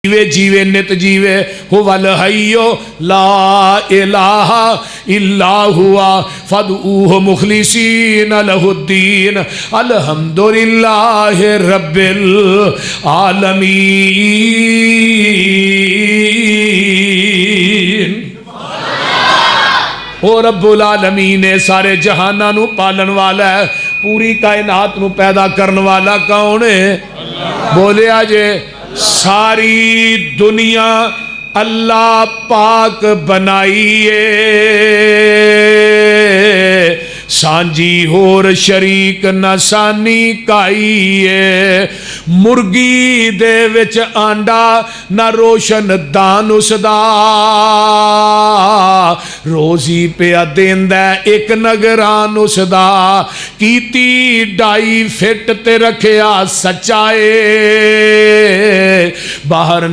جیوے جیوے نت جیوے هو الحی لا الہ الا ہوا فادعوہ مخلصین لہ الدین الحمدللہ رب العالمین۔ او رب العالمین سارے جہانہ نو پالن والا ہے، پوری کائنات نو پیدا کرن والا کون ہے؟ بولے آجے ساری دنیا اللہ پاک بنائیے، سانجی ہور شریک نہ سانی کائیے، مرگی دے وچ آنڈا نہ روشن دان اس دا، روزی پہ دیندہ ایک نگران اس دا، کیتی ڈائی فٹ تے رکھیا سچائے، باہر